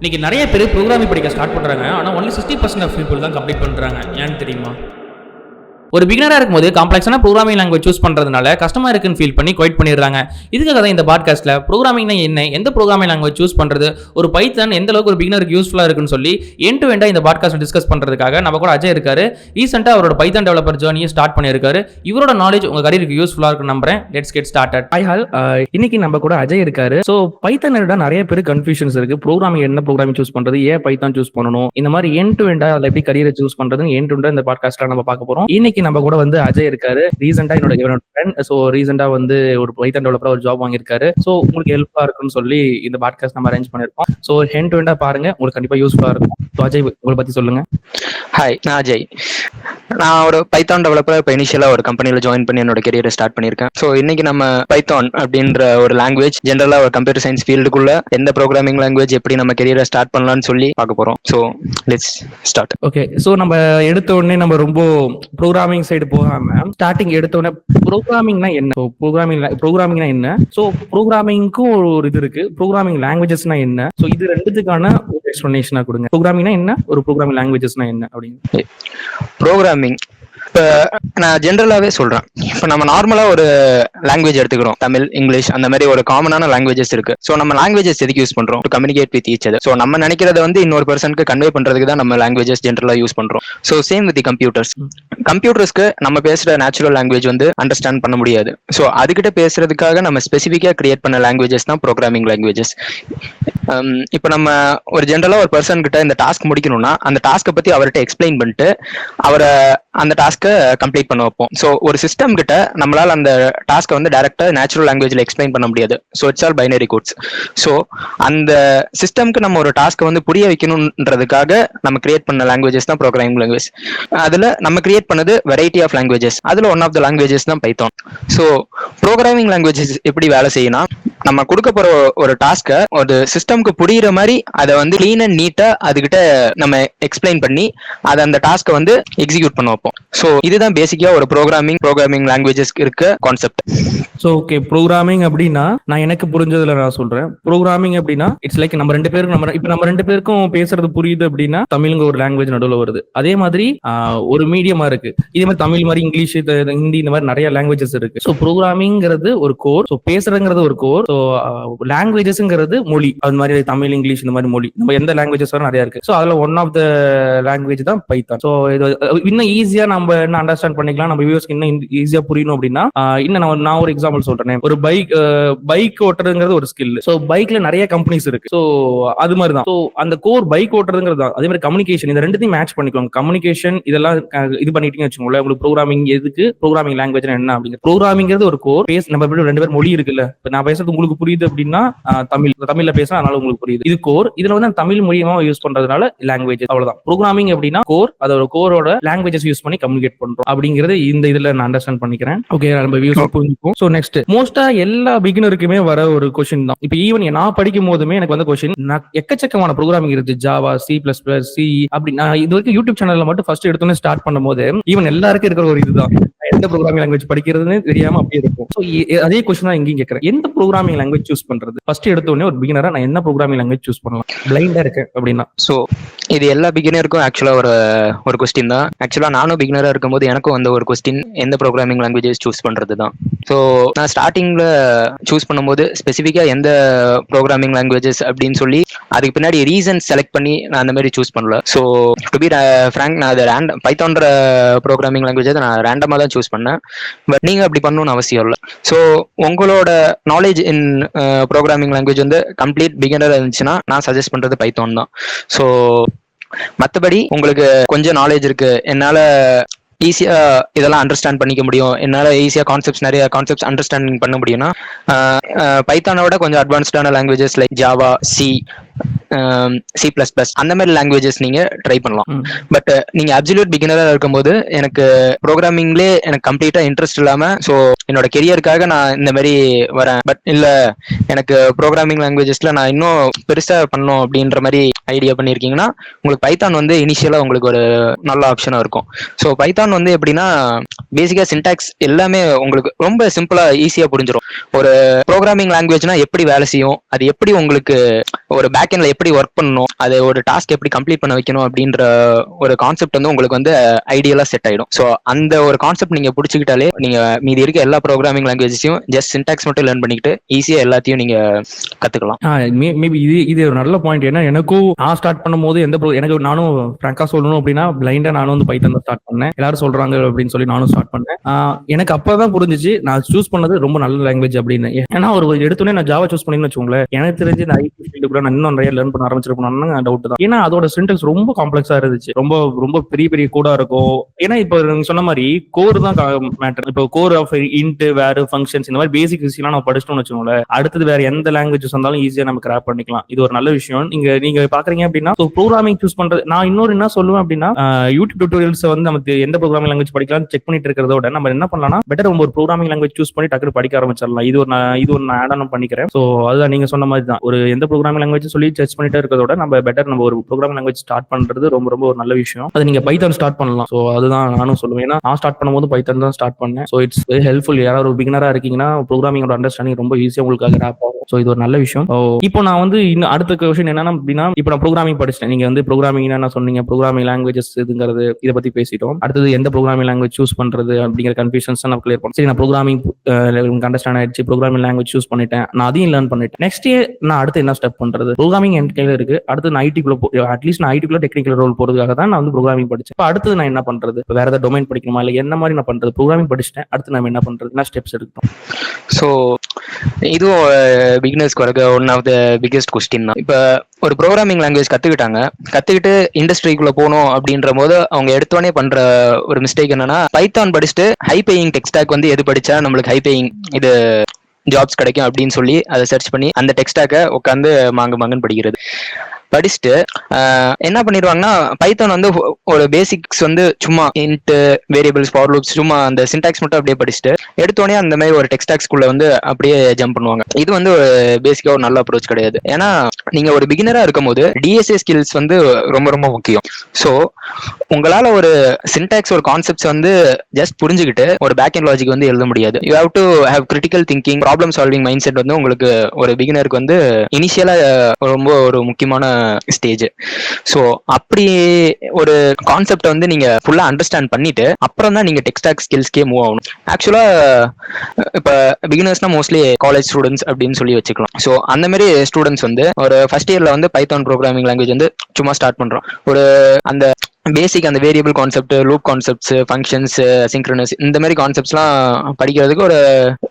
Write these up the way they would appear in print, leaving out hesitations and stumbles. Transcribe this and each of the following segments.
இன்னைக்கு நிறைய பேர் ப்ரோக்ராமிங் படிக்க ஸ்டார்ட் பண்ணுறாங்க. ஆனால் ஒன்லி 60% ஆஃப் பீப்புள் தான் கம்ப்ளீட் பண்ணுறாங்க. ஏன்னு தெரியுமா? ஒரு பிகினராக இருக்கும்போது காம்ப்ளெக்ஸான ப்ரோக்ராமிங் லாங்குவேஜ் சூஸ் பண்ணுறதுனால கஷ்டமாக இருக்குன்னு ஃபீல் பண்ணி குவைட் பண்ணிடுறாங்க. இதுக்காக தான் இந்த பாட்காஸ்ட்டில் ப்ரோக்ராமிங்னா என்ன, எந்த ப்ரோக்ராமிங் லாங்குவேஜ் சூஸ் பண்ணுறது, ஒரு பைத்தான் எந்த அளவுக்கு ஒரு பிகினருக்கு யூஸ்ஃபுல்லாக இருக்குன்னு சொல்லி எண்ட் டு எண்டாக இந்த பாட்காஸ்ட்டை டிஸ்கஸ் பண்ணுறதுக்காக நம்ம கூட அஜய் இருக்காரு. ரீசெண்டாக அவரோட பைத்தான் டெவலப்பர் ஜர்னியை ஸ்டார்ட் பண்ணியிருக்காரு. இவரோட நாலேஜ் உங்கள் கரியருக்கு யூஸ்ஃபுல்லாக இருக்குன்னு நம்புறேன். Let's get started. Hi hall, இன்னைக்கு நம்ம கூட அஜய் இருக்காரு. ஸோ பைத்தானோட நிறைய பேர் கன்ஃபியூஷன்ஸ் இருக்கு. ப்ரோக்ராமிங் என்ன ப்ரோக்ராமிங் சூஸ் பண்ணுறது, ஏன் பைத்தான் சூஸ் பண்ணணும், இந்த மாதிரி எண்ட் டு எண்டாக அதில் எப்படி கரியரை சூஸ் பண்ணுறதுன்னு எண்ட் டு எண்டாக இந்த பாட்காஸ்ட்டில் நம்ம பார்க்க போகிறோம். இன்னைக்கு நம்ம கூட வந்து அஜய் இருக்காரு. ரீசெண்டா என்னோட ஃப்ரெண்ட், சோ ரீசெண்டா வந்து ஒரு பைத்தான் டெவலப்பரா ஒரு ஜாப் வாங்கியிருக்காரு. சோ உங்களுக்கு ஹெல்ப்பா இருக்குன்னு சொல்லி இந்த பாட்காஸ்ட் நம்ம அரேஞ்ச் பண்ணிருக்கோம். சோ ஹெண்ட் டு ஹெண்டா பாருங்க, உங்களுக்கு கண்டிப்பா யூஸ்ஃபுல்லா இருக்கும். அஜய், உங்களை பத்தி சொல்லுங்க. ஹாய், நான் அஜய். நான் ஒரு பைத்தான் டெவலப்பர். இப்போ இனிஷியலா ஒரு கம்பெனில ஜாயின் பண்ணி என்னோட கெரியரை ஸ்டார்ட் பண்ணியிருக்கேன். ஸோ இன்னைக்கு நம்ம பைத்தான் அப்படின்ற ஒரு லாங்குவேஜ், ஜென்ரலா ஒரு கம்ப்யூட்டர் சயின்ஸ் ஃபீல்டுக்குள்ள எந்த ப்ரோக்ராமிங் லாங்குவேஜ் எப்படி நம்ம கெரியரை ஸ்டார்ட் பண்ணலாம்னு சொல்லி பார்க்க போறோம். So let's start. Okay, so நம்ம எடுத்த உடனே நம்ம ரொம்ப ப்ரோக்ராமிங் சைடு போகாம ஸ்டார்டிங் எடுத்த உடனே ப்ரோக்ராமிங்னா என்ன, ப்ரோக்ராமிங்னா என்ன, ஸோ ப்ரோக்ராமிங்க்கும் ஒரு இது இருக்கு, ப்ரோக்ராமிங் லாங்குவேஜஸ்னா என்ன, ஸோ இது ரெண்டுத்துக்கான ஒரு எக்ஸ்பிளனேஷனா கொடுங்க. ப்ரோக்ராமிங்னா என்ன, ஒரு ப்ரோக்ராமிங் லாங்குவேஜஸ்னா என்ன அப்படின்னு. ப்ரோக்ராமிங் இப்போ நான் ஜென்ரலாகவே சொல்கிறேன். இப்போ நம்ம நார்மலாக ஒரு லாங்குவேஜ் எடுத்துக்கிறோம், தமிழ், இங்கிலீஷ், அந்த மாதிரி ஒரு காமனான லாங்குவேஜஸ் இருக்கு. ஸோ நம்ம லாங்குவேஜஸ் எதுக்கு யூஸ் பண்ணுறோம்? To communicate with each other. So நம்ம நினைக்கிறத வந்து இன்னொரு பர்சனுக்கு கன்வே பண்ணுறதுக்கு தான் நம்ம லாங்குவேஜஸ் ஜென்ரலாக யூஸ் பண்ணுறோம். So same with computers. கம்ப்யூட்டர்ஸ்க்கு நம்ம பேசுகிற நேச்சுரல் லாங்குவேஜ் வந்து அண்டர்ஸ்டாண்ட் பண்ண முடியாது. ஸோ அதுக்கிட்ட பேசுறதுக்காக நம்ம ஸ்பெசிஃபிக்காக கிரியேட் பண்ண லாங்குவேஜஸ் தான் ப்ரோக்ராமிங் லாங்குவேஜஸ். இப்போ நம்ம ஒரு ஜென்ரலாக ஒரு பர்சன் கிட்ட இந்த டாஸ்க் முடிக்கணும்னா அந்த டாஸ்க்கை பற்றி அவர்கிட்ட எக்ஸ்பிளைன் பண்ணிட்டு அவரை அந்த டாஸ்க்கை கம்ப்ளீட் பண்ண வைப்போம். ஸோ ஒரு சிஸ்டம் கிட்ட நம்மளால அந்த டாஸ்க்கை வந்து டைரக்டா நேச்சுரல் லாங்குவேஜ்ல எக்ஸ்பிளைன் பண்ண முடியாது. So it's all binary codes. So அந்த சிஸ்டம்க்கு நம்ம ஒரு டாஸ்க்கை வந்து புரிய வைக்கணுன்றதுக்காக நம்ம கிரியேட் பண்ண லாங்குவேஜஸ் தான் ப்ரோக்ராமிங் லாங்குவேஜ். அதுல நம்ம கிரியேட் பண்ணது வெரைட்டி ஆஃப் லாங்குவேஜஸ். அதுல ஒன் ஆஃப் த லாங்குவேஜஸ் தான் பைத்தான். ஸோ ப்ரோக்ராமிங் லாங்குவேஜஸ் எப்படி வேலை செய்யணும், நம்ம கொடுக்க போற ஒரு டாஸ்க்கை ஒரு சிஸ்டம்க்கு புரியுற மாதிரி அதை வந்து கிளீன் அண்ட் நீட்டா அதுகிட்ட நம்ம எக்ஸ்பிளைன் பண்ணி அதை அந்த டாஸ்க்கை வந்து எக்ஸிக்யூட் பண்ண வைப்போம். ஸோ இதுதான் பேசிக்கா ஒரு ப்ரோக்ராமிங் லாங்குவேஜஸ் இருக்க கான்செப்ட். ஸோ ஓகே, ப்ரோக்ராமிங் அப்படின்னா நான் எனக்கு புரிஞ்சதுல நான் சொல்றேன். ப்ரோக்ராமிங் அப்படின்னா இட்ஸ் லைக் நம்ம ரெண்டு பேருக்கும் பேசுறது புரியுது அப்படின்னா தமிழ்ங்க ஒரு லாங்குவேஜ் நடுவில் வருது. அதே மாதிரி ஒரு மீடியமா இருக்கு. இதே மாதிரி தமிழ் மாதிரி இங்கிலீஷ், ஹிந்தி, இந்த மாதிரி நிறைய லாங்குவேஜஸ் இருக்கு. ஸோ ப்ரோக்ராமிங்கிறது ஒரு கோர், ஸோ பேசுறதுங்கிறது ஒரு கோர், ஸோ லாங்குவேஜஸ்ங்கிறது மொழி. அது மாதிரி தமிழ், இங்கிலீஷ், இந்த மாதிரி மொழி நம்ம எந்த லாங்குவேஜஸ் நிறைய இருக்கு. ஸோ அதுல ஒன் ஆஃப் த லாங்குவேஜ் தான் பைத்தான். ஸோ இது இன்னும் ஈஸியா நம்ம என்ன அண்டர்ஸ்டாண்ட் பண்ணிக்கலாம், நம்ம வியூவர்ஸ்க்கு இன்னும் ஈஸியா புரியணும் அப்படின்னா இன்னும் நான் ஒரு எக்ஸாம்பிள் சொல்றேன். ஒரு பைக் ஓட்டுறதுங்கிறது ஒரு ஸ்கில். ஸோ பைக்ல நிறைய கம்பெனிஸ் இருக்கு. ஸோ அது மாதிரி தான். ஸோ அந்த கோர் பைக் ஓட்டுறதுங்கிறது தான். அதே மாதிரி கம்யூனிகேஷன், இந்த ரெண்டுத்தையும் மேட்ச் பண்ணிக்கோங்க. கம்யூனிகேஷன் இதெல்லாம் இது பண்ணிட்டீங்கன்னு வச்சுக்கோங்களேன், உங்களுக்கு ப்ரோக்ராமிங் எதுக்கு, ப்ரோக்ராமிங் லாங்குவேஜ் என்ன அப்படிங்கிற. ப்ரோக்ராமிங்கிறது ஒரு கோர். நம்ம ரெண்டு பேர் மொழி இருக்குல்ல, இப்போ நான் பேசுறது உங்களுக்கு புரியுது அப்படின்னா தமிழ்ல பேசுறேன், அதனால உங்களுக்கு புரியுது. இது கோர். இதுல வந்து தமிழ் மொழியமா யூஸ் பண்றதுனால லாங்குவேஜ், அவ்வளவுதான். ப்ரோக்ராமிங் அப்படின்னா கோர், அதோட கோரோட லாங்குவேஜஸ் யூஸ் பண்ணி கம்யூனிகேட் பண்றோம் அப்படிங்கிறது இந்த இதுல நான் அண்டர்ஸ்டாண்ட் பண்ணிக்கிறேன். ஓகே, நம்ம வியூஸ் புரிஞ்சுப்போம். சோ நெக்ஸ்ட், மோஸ்டா எல்லா பிகினருக்குமே வர ஒரு क्वेश्चन தான். இப்போ ஈவன் நான் படிக்கும் போதுமே எனக்கு வந்து क्वेश्चन, எக்கச்சக்கமான ப்ரோக்ராமிங் இருக்கு, ஜாவா, C++, C அப்படி. நான் இது வரைக்கும் யூடியூப் சேனல்ல மட்டும் ஃபர்ஸ்ட் எடுத்தோன்னே ஸ்டார்ட் பண்ணும்போது ஈவன் எல்லாருக்கும் இருக்கிற ஒரு இதுதான், எந்த ப்ரோக்ராமிங் லாங்குவேஜ் படிக்கிறதுன்னு தெரியாம அப்படியே இருக்கும். ஸோ அதே क्वेश्चन தான் இங்கேயும் கேட்கறேன். எந்த ப்ரோக்ராமிங் லாங்குவேஜ் சூஸ் பண்றது? ஃபர்ஸ்ட் எடுத்தோடனே ஒரு பிகினரா நான் என்ன ப்ரோக்ராமிங் லாங்குவேஜ் சூஸ் பண்ணலாம், பிளைண்டா இருக்கேன் அப்படின்னா? ஸோ இது எல்லா பிகினருக்கும் ஆக்சுவலா ஒரு கொஸ்டின் தான். ஆக்சுவலா நானும் பிகினரா இருக்கும்போது எனக்கும் வந்து ஒரு கொஸ்டின், எந்த ப்ரோக்ராமிங் லாங்குவேஜஸ் சூஸ் பண்றது தான். ஸோ நான் ஸ்டார்டிங்ல சூஸ் பண்ணும்போது ஸ்பெசிஃபிக்கா எந்த ப்ரோக்ராமிங் லாங்குவேஜஸ் அப்படின்னு சொல்லி அதுக்கு பின்னாடி ரீசன் செலக்ட் பண்ணி நான் அந்த மாதிரி சூஸ் பண்ணல. ஸோ டு பி ஃப்ராங்க், நான் அதை பைத்தான்ற ப்ரோக்ராமிங் லாங்குவேஜை நான் ரேண்டமா தான் சூஸ் பண்ணேன். பட் நீங்க அப்படி பண்ணணும்னு அவசியம் இல்லை. ஸோ உங்களோட நாலேஜ் இன் ப்ரோக்ராமிங் லாங்குவேஜ் வந்து கம்ப்ளீட் பிகினரா இருந்துச்சுன்னா நான் சஜஸ்ட் பண்றது பைத்தான் தான். ஸோ மற்றபடி உங்களுக்கு கொஞ்சம் நாலேஜ் இருக்கு, என்னால ஈஸியா இதெல்லாம் அண்டர்ஸ்டாண்ட் பண்ணிக்க முடியும், என்னால ஈஸியா நிறைய கான்செப்ட்ஸ் அண்டர்ஸ்டாண்டிங் பண்ண முடியும்னா பைத்தானோட கொஞ்சம் அட்வான்ஸ்டான லாங்குவேஜஸ் லைக் ஜாவா, C++, அந்த மாதிரி லாங்குவேஜஸ் நீங்க ட்ரை பண்ணலாம். பட் நீங்க அப்சல்யூட் பிகினரா இருக்கும்போது எனக்கு ப்ரோக்ராமிங்லே எனக்கு கம்ப்ளீட்டா இன்ட்ரெஸ்ட் இல்லாம, ஸோ என்னோட கெரியருக்காக நான் இந்த மாதிரி வரேன், பட் இல்ல எனக்கு ப்ரோக்ராமிங் லாங்குவேஜஸ்ல நான் இன்னும் பெருசா பண்ணணும் அப்படின்ற மாதிரி ஐடியா பண்ணிருக்கீங்கன்னா உங்களுக்கு பைத்தான் வந்து இனிஷியலா உங்களுக்கு ஒரு நல்ல ஆப்ஷனா இருக்கும். ஸோ பைத்தான் வந்து எப்படின்னா பேசிக்கா சின்டாக்ஸ் எல்லாமே உங்களுக்கு ரொம்ப சிம்பிளா ஈஸியா புரிஞ்சிடும். ஒரு ப்ரோக்ராமிங் லாங்குவேஜ்னா எப்படி வேலை செய்யும், அது எப்படி உங்களுக்கு ஒரு பேக் எண்ட்ல எப்படி ஒர்க் பண்ணணும், அது ஒரு டாஸ்க் எப்படி கம்ப்ளீட் பண்ண வைக்கணும் அப்படின்ற ஒரு கான்செப்ட் வந்து உங்களுக்கு வந்து ஐடியலா செட் ஆயிடும். ஸோ அந்த ஒரு கான்செப்ட் நீங்க பிடிச்சிக்கிட்டாலே நீங்க மீதி இருக்க எல்லா ப்ரோக்ராமிங் லாங்குவேஜஸையும் ஜஸ்ட் சின்டாக்ஸ் மட்டும் லேர்ன் பண்ணிக்கிட்டு ஈஸியா எல்லாத்தையும் நீங்க கத்துக்கலாம். மேபி இது ஒரு நல்ல பாயிண்ட். ஏன்னா எனக்கும் நான் ஸ்டார்ட் பண்ணும்போது எனக்கு நானும் ஃப்ராங்கா சொல்லணும் அப்படின்னா பிளைண்டா நானும் வந்து பைத்தன் தான் ஸ்டார்ட் பண்ணேன். எல்லாரும் சொல்றாங்க அப்படின்னு சொல்லி நானும் ஸ்டார்ட் பண்ணேன். எனக்கு அப்பதான் புரிஞ்சிச்சு நான் சூஸ் பண்ணது ரொம்ப நல்ல லாங்குவேஜ் அப்படின்னு. ஏன்னா ஒரு எடுத்தோடனே நான் ஜாவா சூஸ் பண்ணி வச்சுக்கோங்களேன், எனக்கு தெரிஞ்சு இந்த ஐடி ஃபீல்டு கூட நான் இன்னும் நிறைய லேர்ன் பண்ண ஆரம்பிச்சிருப்பேன் டவுட் தான். ஏன்னா அதோட சின்டெக்ஸ் ரொம்ப காம்ப்ளெக்ஸா இருந்துச்சு, ரொம்ப ரொம்ப பெரிய பெரிய கோடா இருக்கும். ஏன்னா இப்போ நீங்க சொன்ன மாதிரி கோர் தான் மேட்டர். இப்போ core of int where functions இந்த மாதிரி பேசிக் விஷயம் நம்ம படிச்சிட்டோம்னு வச்சுக்கோங்களேன், அடுத்தது வேற எந்த லாங்குவேஜஸ் வந்தாலும் ஈஸியா நம்ம கிராப் பண்ணிக்கலாம். இது ஒரு நல்ல விஷயம். நீங்க பாக்குறீங்க அப்படின்னா ப்ரோக்ராமிங் சூஸ் பண்றது, நான் இன்னொரு என்ன சொல்லுவேன் அப்படின்னா யூடியூப் டியூட்டோரியல்ஸ் வந்து நமக்கு எந்த ப்ரோக்ராமிங் லாங்குவேஜ் படிக்கலாம் செக் பண்ணிட்டு இருக்கிறதோட நம்ம என்ன பண்ணலாம்னா பெட்டர் ஒரு ப்ரோக்ராமிங் லாங்குவேஜ் சூஸ் பண்ணி டக்குனு படிக்க ஆரம்பிச்சிடலாம். இது ஒரு நான் ஆட் ஆன் பண்ணிக்கிறேன். ஸோ அதுதான் நீங்க சொன்ன மாதிரி தான், ஒரு எந்த ப்ரோக்ராமிங் லாங்குவேஜ் சொல்லி சர்ச் பண்ணிட்டே இருக்கிறதோட நம்ம ஒரு ப்ரோக்ராமிங் லாங்குவேஜ் ஸ்டார்ட் பண்றது ரொம்ப ரொம்ப ஒரு நல்ல விஷயம். அது நீங்க பைத்தான் ஸ்டார்ட் பண்ணலாம். ஸோ அதுதான் நானும் சொல்லுவேன். ஏன்னா நான் ஸ்டார்ட் பண்ணும்போது பைத்தான் தான் ஸ்டார்ட் பண்ணேன். So it's very helpful. யாராவது ஒரு பிகினரா இருக்கீங்கன்னா ப்ரோக்ராமிங்கோட அண்டர்ஸ்டாண்டிங் ரொம்ப ஈஸியா உங்களுக்காக ரேப் ஆகும். ஸோ இது ஒரு நல்ல விஷயம். இப்போ நான் வந்து இன்னும் அடுத்த கொஸ்டின் என்னன்னா அப்படின்னா, இப்போ நான் ப்ரோக்ராமிங் படிச்சிட்டேன். நீங்க வந்து ப்ரோக்ராமிங் என்ன சொன்னீங்க, ப்ரோக்ராமிங் லாங்குவேஜஸ் இதுங்கிறது இதை பத்தி பேசிட்டோம். அடுத்தது எந்த ப்ரோக்ராமிங் லாங்குவேஜ் சூஸ் பண்றது அப்படிங்கிற கன்ஃபியூஷன்ஸ் நான் கிளியர் பண்ணேன். சரி, நான் ப்ரோக்ராமிங் அண்டர்ஸ்டாண்ட் ஆயிடுச்சு, ப்ரோக்ராமிங் லாங்குவேஜ் சூஸ் பண்ணிட்டேன், நான் அதையும் லேர்ன் பண்ணிட்டேன். நெக்ஸ்ட் நான் அடுத்து என்ன ஸ்டெப் பண்றது? ப்ரோக்ராமிங் என் கையில இருக்கு. அடுத்து நான் ஐடிக்குள்ள அட்லீஸ்ட் நான் ஐடிக்குள்ள டெக்னிக்கல் ரோல் போறதுக்காக தான் நான் வந்து ப்ரோக்ராமிங் படிச்சேன். இப்போ அடுத்தது நான் என்ன பண்றது? வேற ஏதாவது டொமைன் படிக்கணுமா, இல்லை என்ன மாதிரி நான் பண்றது? ப்ரோக்ராமிங் படிச்சுட்டேன், அடுத்து நம்ம என்ன பண்றது, என்ன ஸ்டெப்ஸ் எடுக்கணும்? ஸோ இதுவும் பிகினர்ஸ்க்கு வர one of the biggest question தான். இப்போ ஒரு ப்ரோக்ராமிங் லாங்குவேஜ் கத்துக்கிட்டு இண்டஸ்ட்ரிக்குள்ள போகணும் அப்படின்ற போது அவங்க எடுத்தோடனே பண்ற ஒரு மிஸ்டேக் என்னன்னா, பைத்தான் படிச்சுட்டு ஹை பேயிங் டெக் ஸ்டாக் வந்து எது படிச்சா நம்மளுக்கு ஹை பேயிங் இது ஜாப்ஸ் கிடைக்கும் அப்படின்னு சொல்லி அதை சர்ச் பண்ணி அந்த டெக் ஸ்டாக்கை உட்காந்து மாங்கன்னு படிக்கிறது. படிச்சுட்டு என்ன பண்ணிடுவாங்கன்னா, பைத்தான் வந்து ஒரு பேசிக்ஸ் வந்து சும்மா இன்ட் வேரியபிள்ஸ் ஃபார் லூப்ஸ் சும்மா அந்த சின்டாக்ஸ் மட்டும் அப்படியே படிச்சுட்டு எடுத்தோடனே அந்த மாதிரி ஒரு டெக்ஸ்டாக்ஸ்குள்ள வந்து அப்படியே ஜம்ப் பண்ணுவாங்க. இது வந்து ஒரு பேசிக்கா ஒரு நல்ல அப்ரோச் கிடையாது. ஏன்னா நீங்க ஒரு பிகினரா இருக்கும் போது டிஎஸ்ஏ ஸ்கில்ஸ் வந்து ரொம்ப ரொம்ப முக்கியம். ஸோ உங்களால ஒரு சின்டாக்ஸ் ஒரு கான்செப்ட்ஸ் வந்து ஜஸ்ட் புரிஞ்சுக்கிட்டு ஒரு பேக் அண்ட் லாஜிக் வந்து எழுத முடியாது. You have to have critical thinking, problem solving mind set வந்து உங்களுக்கு ஒரு பிகினருக்கு வந்து இனிஷியலா ரொம்ப ஒரு முக்கியமான ஸ்டேஜ். ஸோ அப்படி ஒரு கான்செப்ட் வந்து நீங்க ஃபுல்லா அண்டர்ஸ்டாண்ட் பண்ணிட்டு அப்புறம் தான் நீங்க டெக்ஸ்டாக் ஸ்கில்ஸ்க்கே மூவ் ஆகணும். ஆக்சுவலா இப்ப பிகினர்ஸ்னா மோஸ்ட்லி காலேஜ் ஸ்டூடெண்ட்ஸ் அப்படின்னு சொல்லி வச்சுக்கலாம். ஸோ அந்த மாதிரி ஸ்டூடெண்ட்ஸ் வந்து ஒரு ஃபர்ஸ்ட் இயர்ல வந்து பைத்தான் ப்ரோக்ராமிங் லாங்குவேஜ் வந்து சும்மா ஸ்டார்ட் பண்றோம். ஒரு அந்த பேசிக் அந்த variable concept, loop concepts, functions, synchronous இந்த மாதிரி கான்செப்ட்ஸ்லாம் படிக்கிறதுக்கு ஒரு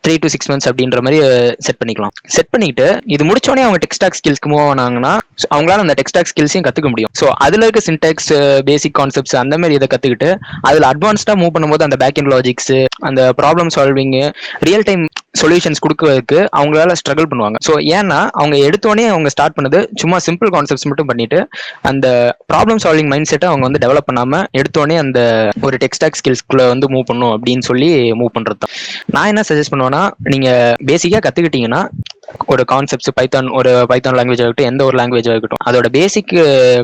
3 to 6 months அப்படின்ற மாதிரி செட் பண்ணிக்கலாம். செட் பண்ணிட்டு இது முடிச்சோடனே அவங்க டெக்ஸ்டாக் ஸ்கில்ஸ்க்கு மூவ் ஆனாங்கன்னா அவங்களால அந்த டெக்ஸ்டாக் ஸ்கில்ஸையும் கத்துக்க முடியும். ஸோ அதுல இருக்க சின்டாக்ஸ், பேசிக் கான்செப்ட்ஸ் அந்த மாதிரி இதை கத்துக்கிட்டு அதுல அட்வான்ஸ்டா மூவ் பண்ணும்போது அந்த பேக் அண்ட் லாஜிக்ஸ், அந்த problem solving, real time solutions கொடுக்கறதுக்கு அவங்களால ஸ்ட்ரகிள் பண்ணுவாங்க. ஸோ ஏன்னா அவங்க எடுத்தோடனே அவங்க ஸ்டார்ட் பண்ணது சும்மா சிம்பிள் கான்செப்ட்ஸ் மட்டும் பண்ணிட்டு அந்த ப்ராப்ளம் சால்விங் மைண்ட் செட்டை அவங்க வந்து டெவலப் பண்ணாம எடுத்தோடனே அந்த ஒரு டெக்ஸ்டாக் ஸ்கில்ஸ்குள்ள வந்து மூவ் பண்ணும் அப்படின்னு சொல்லி மூவ் பண்றது தான். நான் என்ன சஜஸ்ட் பண்ணுவேன்னா, நீங்க பேசிக்கா கத்துக்கிட்டீங்கன்னா ஒரு கான்செப்ட்ஸ் ஒரு பைத்தான் லாங்குவேஜ் ஆகட்டும், எந்த ஒரு லாங்குவேஜ் ஆகட்டும், அதோட பேசிக்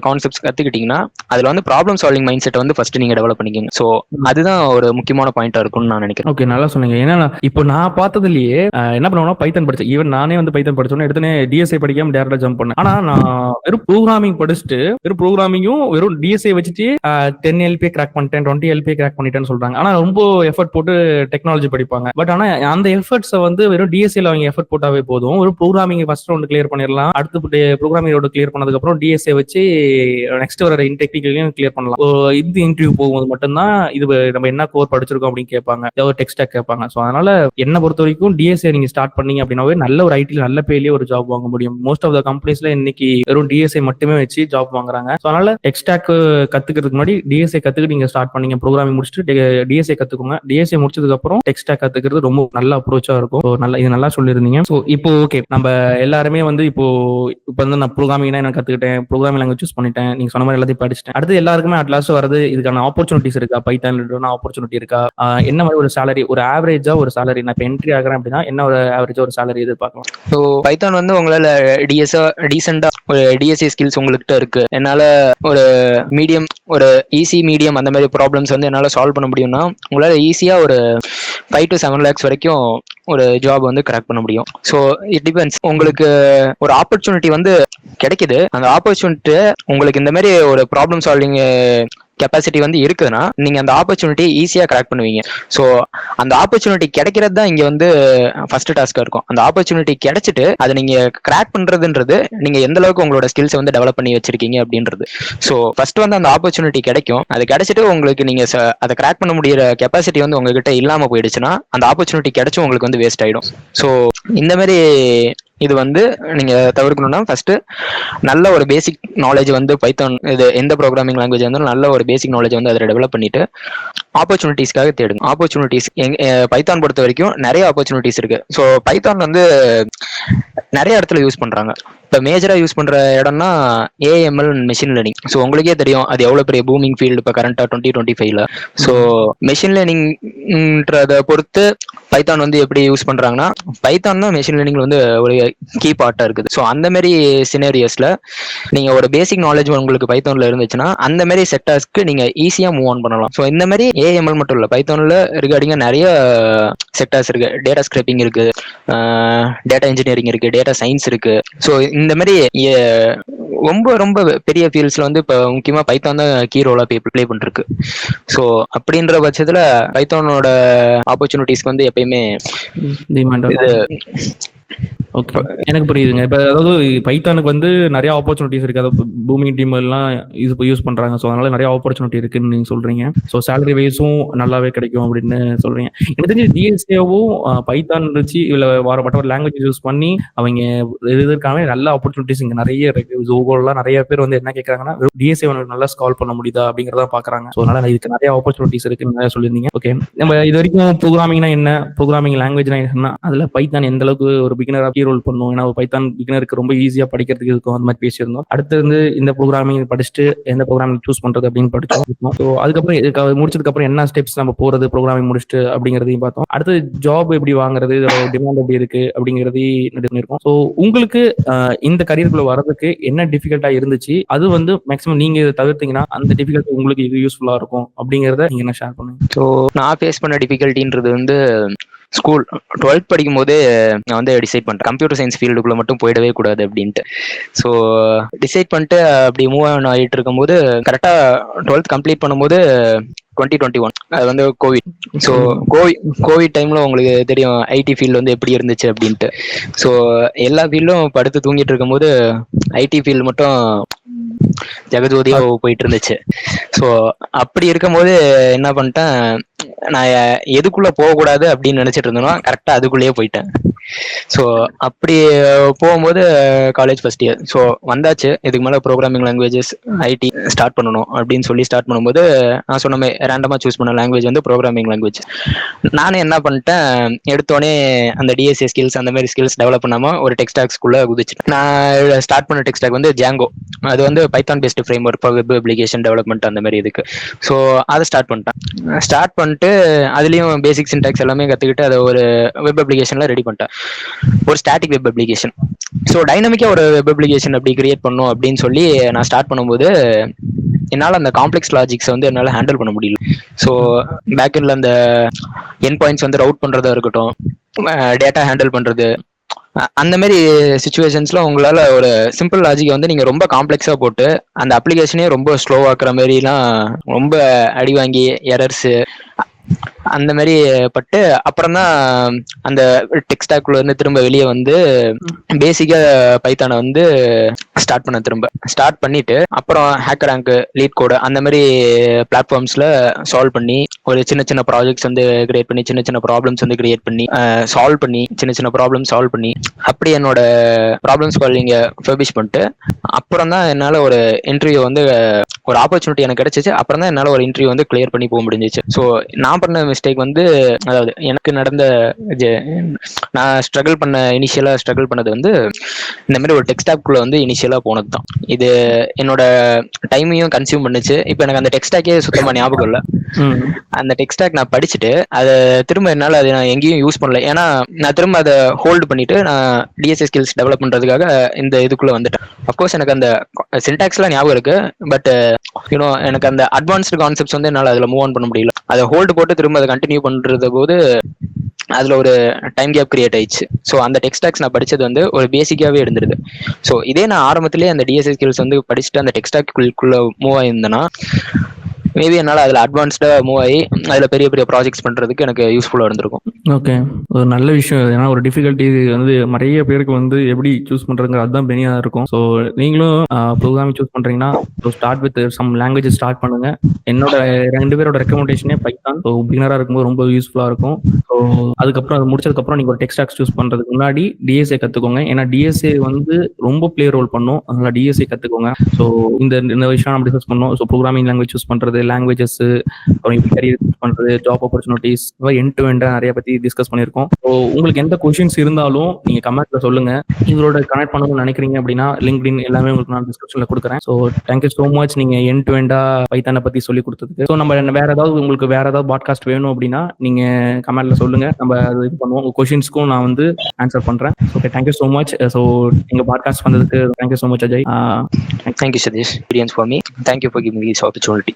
கான்செப்ட்ஸ் கத்துக்கிட்டீங்கன்னா அதுல வந்து ப்ராப்ளம் சால்விங் மைண்ட் செட்டை வந்து ஃபர்ஸ்ட் நீங்க டெவலப் பண்ணிக்கோங்க. ஸோ அதுதான் ஒரு முக்கியமான பாயிண்டா இருக்கும்னு நான் நினைக்கிறேன். ஓகே, நல்லா சொன்னீங்க. ஏன்னா இப்போ நான் பார்த்ததுலயே என்ன பண்ணுவேன்னா, பைத்தான் படிச்சேன். ஈவன் நானே வந்து பைத்தான் படிச்சோன்னே எடுத்தனே டிஎஸ்ஐ படிக்காம டேரக்டா ஜம்ப் பண்ணேன். ஆனா நான் வெறும் ப்ரோக்ராமிங் படிச்சுட்டு வெறும் ப்ரோக்ராமிங்கும் வெறும் டிஎஸ்ஐ வச்சுட்டு 10 LPA கிராக் பண்ணிட்டேன், 20 LPA கிராக் பண்ணிட்டேன்னு சொல்றாங்க. ஆனா ரொம்ப எஃபர்ட் போட்டு டெக்னாலஜி படிப்பாங்க. பட் ஆனா அந்த எஃபர்ட்ஸை வந்து வெறும் டிஎஸ்ஐல அவங்க எஃபர்ட் போட்டாவே போதும். ஒரு ப்ரோக்ராமிங் ஃபர்ஸ்ட் ரவுண்ட் கிளியர் பண்ணிடலாம். அடுத்து ப்ரோக்ராமிங் ரவுண்ட் கிளியர் பண்ணதுக்கு அப்புறம் டிஎஸ்ஐ வச்சு நெக்ஸ்ட் வர டெக்னிக்கலையும் கிளியர் பண்ணலாம். இந்த இன்டர்வியூ போகும்போது மட்டும்தான் இது நம்ம என்ன கோர் படிச்சிருக்கோம் அப்படின்னு கேட்பாங்க, ஏதாவது டெக்ஸ்டாக் கேட்பாங்க. ஸோ அதனால என்ன பொறுத்த வரைக்கும் டிஎஸ்ஐ நீங்க ஸ்டார்ட் பண்ணீங்க அப்படின்னாவே நல்ல ஒரு ஐடி நல்ல பேர்லயே ஒரு ஜாப் வாங்க முடியும். மோஸ்ட் ஆஃப் த கம்பெனிஸ்ல இன்னைக்கு வெறும் டிஎஸ்ஐ மட்டுமே வச்சு ஜாப் வாங்குறாங்க. ஸோ அதனால டெக்ஸ்டாக் கத்துக்கிறதுக்கு முன்னாடி டிஎஸ்ஐ கத்துக்கிட்டு நீங்க ஸ்டார்ட் பண்ணீங்க. ப்ரோக்ராமிங் முடிச்சுட்டு டிஎஸ்ஐ கத்துக்கோங்க. டிஎஸ்ஐ முடிச்சதுக்கு அப்புறம் டெக்ஸ்டாக் கத்துக்கிறது ரொம்ப நல்ல அப்ரோச்சா இருக்கும். இது நல்லா சொல்லியிருந்தீங்க. ஸோ இப்போ ஓகே, நம்ம எல்லாருமே வந்து இப்போ வந்து நான் ப்ரோக்ராமிங் என்ன கத்துக்கிட்டேன், ப்ரோக்ராமிங் லாங்குவேஜ் சூஸ் பண்ணிட்டேன், நீங்க சொன்ன மாதிரி எல்லாத்தையும் படிச்சிட்டேன். அடுத்து எல்லாருக்குமே அட்லாஸ்ட் வரது இதுக்கான ஆப்பர்ச்சுனிட்டிஸ் இருக்கா, பைத்தான் ஆப்பர்ச்சுனிட்டி இருக்கா, என்ன மாதிரி ஒரு சேலரி, ஒரு ஆவரேஜா ஒரு சேலரி, நான் இப்போ என்ட்ரி ஆகிறேன் அப்படின்னா என்ன ஒரு ஆவரேஜா ஒரு சேலரி எதிர்பார்க்கலாம்? ஸோ பைத்தான் வந்து உங்களால டீசெண்டா ஒரு டிஎஸ்ஏ ஸ்கில்ஸ் உங்கள்கிட்ட இருக்கு, என்னால ஒரு மீடியம் ஒரு ஈஸி மீடியம் அந்த மாதிரி ப்ராப்ளம்ஸ் வந்து என்னால சால்வ் பண்ண முடியும்னா உங்களால ஈஸியா ஒரு 5 to 7 lakhs வரைக்கும் ஒரு ஜாப் வந்து கிராக் பண்ண முடியும். So it depends. உங்களுக்கு ஒரு ஆப்பர்ச்சுனிட்டி வந்து கிடைக்குது, அந்த ஆப்பர்ச்சுனிட்டி உங்களுக்கு இந்த மாதிரி ஒரு ப்ராப்ளம் சால்விங் கெப்பாசிட்டி வந்து இருக்குதுன்னா நீங்க அந்த ஆப்பர்ச்சுனிட்டி ஈஸியா கிராக் பண்ணுவீங்க. ஸோ அந்த ஆப்பர்ச்சுனிட்டி கிடைக்கிறது தான் இங்க வந்து ஃபர்ஸ்ட் டாஸ்கா இருக்கும். அந்த ஆப்பர்ச்சுனிட்டி கிடைச்சிட்டு அதை நீங்க கிராக் பண்றதுன்றது நீங்க எந்த அளவுக்கு உங்களோட ஸ்கில்ஸ் வந்து டெவலப் பண்ணி வச்சிருக்கீங்க அப்படின்றது. ஸோ ஃபர்ஸ்ட் வந்து அந்த ஆப்பர்ச்சுனிட்டி கிடைக்கும், அது கிடைச்சிட்டு உங்களுக்கு நீங்க அதை கிராக் பண்ண முடியிற கெப்பாசிட்டி வந்து உங்ககிட்ட இல்லாம போயிடுச்சுன்னா அந்த ஆப்பர்ச்சுனிட்டி கிடைச்சும் உங்களுக்கு வந்து வேஸ்ட் ஆயிடும். ஸோ இந்த மாதிரி இது வந்து நீங்க தவிர்க்கணும்னா ஃபர்ஸ்ட் நல்ல ஒரு பேசிக் நாலேஜ் வந்து பைத்தான் இது எந்த ப்ரோக்ராமிங் லாங்குவேஜ் இருந்தாலும் நல்ல ஒரு பேசிக் நாலேஜ் வந்து அதில் டெவலப் பண்ணிட்டு ஆப்பர்ச்சுனிட்டிஸ்க்காக தேடுங்க. ஆப்பர்ச்சுனிட்டிஸ் பைத்தான் பொறுத்த வரைக்கும் நிறைய ஆப்பர்ச்சுனிட்டிஸ் இருக்கு. ஸோ பைத்தான் வந்து நிறைய இடத்துல யூஸ் பண்றாங்க. இப்போ மேஜரா யூஸ் பண்ற இடம்னா ஏஎம்எல் மெஷின் லேர்னிங். ஸோ உங்களுக்கே தெரியும் அது எவ்வளவு பெரிய பூமிங் ஃபீல்டு இப்போ கரண்டா 2025ல. ஸோ மெஷின் லேர்னிங்ன்றத பொறுத்து பைத்தான் வந்து எப்படி யூஸ் பண்றாங்கன்னா, பைத்தான் தான் மெஷின் லேர்னிங்ல வந்து ஒரு கீ பார்ட்டா இருக்குது. ஸோ அந்த மாதிரி சினேரியஸ்ல நீங்க ஒரு பேசிக் நாலேஜ் உங்களுக்கு பைத்தான்ல இருந்துச்சுன்னா அந்த மாதிரி செக்டர்ஸ்க்கு நீங்க ஈஸியா மூவ் ஆன் பண்ணலாம். ஸோ இந்த மாதிரி ஏஎம்எல் மட்டும் இல்ல, பைத்தான்ல ரிகார்டிங்கா நிறைய செக்டர்ஸ் இருக்கு. டேட்டா ஸ்கிரேப்பிங் இருக்கு, டேட்டா இன்ஜினியரிங் இருக்கு, டேட்டா சயின்ஸ் இருக்கு. ஸோ இந்த மாதிரி ரொம்ப ரொம்ப பெரிய ஃபீல்ட்ஸ்ல வந்து இப்போ முக்கியமா பைத்தான் தான் கீ ரோலா ப்ளே பண்ணிருக்கு. ஸோ அப்படின்ற பட்சத்துல பைத்தானோட ஆப்பர்ச்சுனிட்டிஸ்க்கு வந்து எப்பயுமே இது ஓகே, எனக்கு புரியுதுங்க. இப்போ அதாவது பைத்தானுக்கு வந்து நிறைய ஆப்பர்ச்சுனிட்டிஸ் இருக்கு. அதாவது பூமிங் டீம் எல்லாம் யூஸ் பண்றாங்க. ஸோ அதனால நிறைய ஆப்பர்ச்சுனிட்டி இருக்குன்னு நீங்க சொல்றீங்க. ஸோ சேலரி வைஸும் நல்லாவே கிடைக்கும் அப்படின்னு சொல்றீங்க. எனக்கு தெரிஞ்சு டிஎஸ்ஏவும் பைத்தான் இருந்துச்சு இல்ல வாரப்பட்ட ஒரு லாங்குவேஜ் யூஸ் பண்ணி அவங்க இதற்கான நல்ல ஆப்பர்ச்சுனிட்டிஸ் இங்க நிறைய இருக்கு. ஜோகோலாம் நிறைய பேர் வந்து என்ன கேட்கறாங்கன்னா டிஎஸ்ஏ நல்லா ஸ்கால் பண்ண முடியுதா அப்படிங்கிறத பாக்குறாங்க. ஸோ அதனால இதுக்கு நிறைய ஆப்பர்ச்சுனிட்டிஸ் இருக்குன்னு சொல்லியிருந்தீங்க. ஓகே, நம்ம இது வரைக்கும் ப்ரோக்ராமிங்னா என்ன, ப்ரோக்ராமிங் லாங்குவேஜ்னா என்ன, அதுல பைத்தான் எந்த அளவுக்கு ஒரு பிகினரா ரோல் பண்ணும், ஏன்னா பைத்தான் பிகினருக்கு ரொம்ப ஈஸியா படிக்கிறதுக்கு இருக்கும், அந்த மாதிரி பேசியிருந்தோம். அடுத்து வந்து இந்த ப்ரோக்ராமிங் படிச்சுட்டு எந்த ப்ரோக்ராமிங் சூஸ் பண்றது அப்படின்னு படிச்சோம். ஸோ அதுக்கப்புறம் முடிச்சதுக்கு அப்புறம் என்ன ஸ்டெப்ஸ் நம்ம போறது ப்ரோக்ராமிங் முடிச்சுட்டு அப்படிங்கிறதையும் பார்த்தோம். அடுத்து ஜாப் எப்படி வாங்குறது, இதோட டிமாண்ட் எப்படி இருக்கு அப்படிங்கிறதையும் இருக்கும். ஸோ உங்களுக்கு இந்த கரியருக்குள்ள வர்றதுக்கு என்ன டிஃபிகல்ட்டா இருந்துச்சு, அது வந்து மேக்ஸிமம் நீங்க இதை தவிர்த்தீங்கன்னா அந்த டிஃபிகல்ட்டி உங்களுக்கு இது யூஸ்ஃபுல்லா இருக்கும் அப்படிங்கிறத நீங்க என்ன ஷேர் பண்ணுங்க. ஸோ நான் ஃபேஸ் பண்ண டிஃபிகல்ட்டின்றது வந்து ஸ்கூல் 12th படிக்கும் போது நான் வந்து டிசைட் பண்ணிட்டேன் கம்ப்யூட்டர் சயின்ஸ் ஃபீல்டுக்குள்ள மட்டும் போயிடவே கூடாது அப்படின்ட்டு. ஸோ டிசைட் பண்ணிட்டு அப்படி மூவ் ஆன் ஆகிட்டு இருக்கும்போது கரெக்டாக 12th கம்ப்ளீட் பண்ணும்போது 2021 அது வந்து கோவிட். ஸோ கோவிட் டைம்ல உங்களுக்கு தெரியும் ஐடி ஃபீல்டு வந்து எப்படி இருந்துச்சு அப்படின்ட்டு. ஸோ எல்லா ஃபீல்டும் படுத்து தூங்கிட்டு இருக்கும்போது ஐடி ஃபீல்டு மட்டும் ஜெகஜோதியா போயிட்டு இருந்துச்சு. ஸோ அப்படி இருக்கும்போது என்ன பண்ணிட்டேன், நான் எதுக்குள்ள போகக்கூடாது அப்படின்னு நினைச்சிட்டு இருந்தேனோ கரெக்டா அதுக்குள்ளேயே போயிட்டேன். ஸோ அப்படி போகும்போது காலேஜ் ஃபர்ஸ்ட் இயர். ஸோ வந்தாச்சு, இதுக்கு மேலே ப்ரோக்ராமிங் லாங்குவேஜஸ் ஐடி ஸ்டார்ட் பண்ணணும் அப்படின்னு சொல்லி ஸ்டார்ட் பண்ணும்போது நான் சொன்ன ரேண்டமாக சூஸ் பண்ண லாங்குவேஜ் வந்து ப்ரோக்ராமிங் லாங்குவேஜ். நானே என்ன பண்ணிட்டேன், எடுத்தோடனே அந்த டிஎஸ்ஏ ஸ்கில்ஸ் அந்த மாதிரி ஸ்கில்ஸ் டெவலப் பண்ணாமல் ஒரு டெக்ஸ்டாக்ஸ்குள்ளே குதிச்சிட்டேன். நான் ஸ்டார்ட் பண்ண டெக்ஸ்டாக் வந்து ஜாங்கோ. அது வந்து Python based framework for web application development அந்த மாதிரி இதுக்கு. ஸோ அதை ஸ்டார்ட் பண்ணிட்டு அதுலேயும் பேசிக் சின்டாக்ஸ் எல்லாமே கற்றுக்கிட்டு அதை ஒரு வெப் அப்ளிகேஷனில் ரெடி பண்ணிட்டேன், ஒரு ஸ்டாட்டிக் வெப் அப்ளிகேஷன். ஸோ டைனமிக்கா ஒரு வெப் அப்ளிகேஷன் அப்படி கிரியேட் பண்ணும் அப்படின்னு சொல்லி நான் ஸ்டார்ட் பண்ணும்போது என்னால் அந்த காம்ப்ளெக்ஸ் லாஜிக்ஸை வந்து என்னால் ஹேண்டில் பண்ண முடியல. ஸோ பேக்எண்ட்ல அந்த என் பாயிண்ட்ஸ் வந்து ரவுட் பண்ணுறதா இருக்கட்டும், டேட்டா ஹேண்டில் பண்ணுறது, அந்த மாதிரி சுச்சுவேஷன்ஸ்ல உங்களால ஒரு சிம்பிள் லாஜிக்கை வந்து நீங்க ரொம்ப காம்ப்ளெக்ஸா போட்டு அந்த அப்ளிகேஷனே ரொம்ப ஸ்லோ ஆக்குற மாதிரிலாம் ரொம்ப அடி வாங்கி எரர்ஸ் அந்த மாதிரி பட்டு அப்புறம் தான் அந்த டெக்ஸ்டாக்குள்ள இருந்து திரும்ப வெளியே வந்து பேசிக்கா பைத்தானை வந்து ஸ்டார்ட் பண்ணிட்டு அப்புறம் ஹேக்கர் ரேங்க், லீட் கோட் அந்த மாதிரி பிளாட்ஃபார்ம்ஸ்ல சால்வ் பண்ணி ஒரு சின்ன சின்ன ப்ராஜெக்ட்ஸ் வந்து கிரியேட் பண்ணி சின்ன சின்ன ப்ராப்ளம்ஸ் வந்து கிரியேட் பண்ணி சால்வ் பண்ணி சின்ன சின்ன ப்ராப்ளம் சால்வ் பண்ணி அப்படி என்னோட ப்ராப்ளம் சால்விங்க ஃபர்பிஷ் பண்ணிட்டு அப்புறம் தான் என்னால் ஒரு இன்டர்வியூ வந்து ஒரு ஆப்பர்ச்சுனிட்டி எனக்கு கிடைச்சிச்சு. அப்புறம் தான் என்னால் ஒரு இன்டர்வியூ வந்து கிளியர் பண்ணி போக முடிஞ்சிச்சு. ஸோ நான் பண்ண மிஸ்டேக் வந்து, அதாவது எனக்கு நடந்த நான் இனிஷியலா ஸ்ட்ரகிள் பண்ணது வந்து இந்த மாதிரி ஒரு டெக்ஸ்டாக்குள்ள வந்து இனிஷியலா போனது தான். இது என்னோட டைமையும் கன்சியூம் பண்ணுச்சு. இப்போ எனக்கு அந்த டெக்ஸ்டாக்கே சுத்தமா ஞாபகம் இல்லை. அந்த டெக்ஸ்டாக் நான் படிச்சுட்டு அதை திரும்ப என்னால் அதை நான் எங்கேயும் யூஸ் பண்ணல. ஏன்னா நான் திரும்ப அதை ஹோல்டு பண்ணிட்டு நான் டிஎஸ்ஏ ஸ்கில்ஸ் டெவலப் பண்றதுக்காக இந்த இதுக்குள்ள வந்துட்டேன். அப்கோர்ஸ் எனக்கு அந்த சின்டாக்ஸ்லாம் ஞாபகம் இருக்கு, பட் யூனோ எனக்கு அந்த அட்வான்ஸ்டு கான்செப்ட்ஸ் வந்து என்னால் அதில் மூவ் ஆன் பண்ண முடியல. அதை ஹோல்டு போட்டு திரும்ப அதை கண்டினியூ பண்றது போது அதுல ஒரு டைம் கேப் கிரியேட் ஆயிடுச்சு. ஸோ அந்த டெக் ஸ்டாக்ஸ் நான் படிச்சது வந்து ஒரு பேசிக்காவே இருந்துருது. ஸோ இதே நான் ஆரம்பத்திலேயே அந்த டிஎஸ்ஏ ஸ்கில்ஸ் வந்து படிச்சுட்டு அந்த டெக் ஸ்டாக்குள்ள மூவ் ஆயிருந்தேன்னா மேபி என்னால் அதில் அட்வான்ஸ்டாக மூவ் ஆகி அதில் பெரிய பெரிய ப்ராஜெக்ட்ஸ் பண்ணுறதுக்கு எனக்கு யூஸ்ஃபுல்லாக இருந்திருக்கும். ஓகே, ஒரு நல்ல விஷயம். ஏன்னா ஒரு டிஃபிகல்ட்டி வந்து நிறைய பேருக்கு வந்து எப்படி சூஸ் பண்றதுங்க அதுதான் பெனியா இருக்கும். ஸோ நீங்களும் ப்ரோக்ராமிங் சூஸ் பண்றீங்கன்னா start with some language start பண்ணுங்க. என்னோட 2 பேரோட ரெக்கமெண்டேஷனே பைத்தான். ஸோ பிகினரா இருக்கும்போது ரொம்ப யூஸ்ஃபுல்லா இருக்கும். ஸோ அதுக்கப்புறம் அது முடிச்சதுக்கப்புறம் நீங்க ஒரு டெக் ஸ்டாக்ஸ் சூஸ் பண்றதுக்கு முன்னாடி டிஎஸ்ஏ கத்துக்கோங்க. ஏன்னா டிஎஸ்ஏ வந்து ரொம்ப பிளே ரோல் பண்ணும். அதனால டிஎஸ்ஏ கத்துக்கோங்க. ஸோ இந்த விஷயம் நம்ம டிஸ்கஸ் பண்ணோம். ஸோ ப்ரோக்ராமிங் லாங்குவேஜ் சூஸ் பண்றது, லாங்குவேஜஸ், அப்புறம் எப்படி கரியர் சூஸ் பண்றது, ஜாப் ஆப்பர்ச்சுனிட்டிஸ், எண்ட் டு எண்டா நிறைய பத்தி டிஸ்கஸ் பண்ணியிருக்கோம். ஸோ உங்களுக்கு எந்த கொஸ்டின்ஸ் இருந்தாலும் நீங்க கமெண்ட்ல சொல்லுங்க. இவரோட கனெக்ட் பண்ணணும்னு நினைக்கிறீங்க அப்படின்னா லிங்க்டின் எல்லாமே உங்களுக்கு நான் டிஸ்கிரிப்ஷன்ல கொடுக்குறேன். ஸோ தேங்க்யூ ஸோ மச் நீங்க எண்ட் டு எண்டா பைத்தானை பத்தி சொல்லி கொடுத்ததுக்கு. ஸோ நம்ம வேற ஏதாவது உங்களுக்கு வேற ஏதாவது பாட்காஸ்ட் வேணும் அப்படின்னா நீங்க கமெண்ட்ல சொல்லுங்க. நம்ம அது இது பண்ணுவோம். உங்க கொஸ்டின்ஸ்க்கும் நான் வந்து ஆன்சர் பண்றேன். Okay, thank you so much. So எங்க பாட்காஸ்ட் வந்ததுக்கு thank you so much Ajay. Thank you, Sadish. Experience for me. Thank you for giving me this opportunity.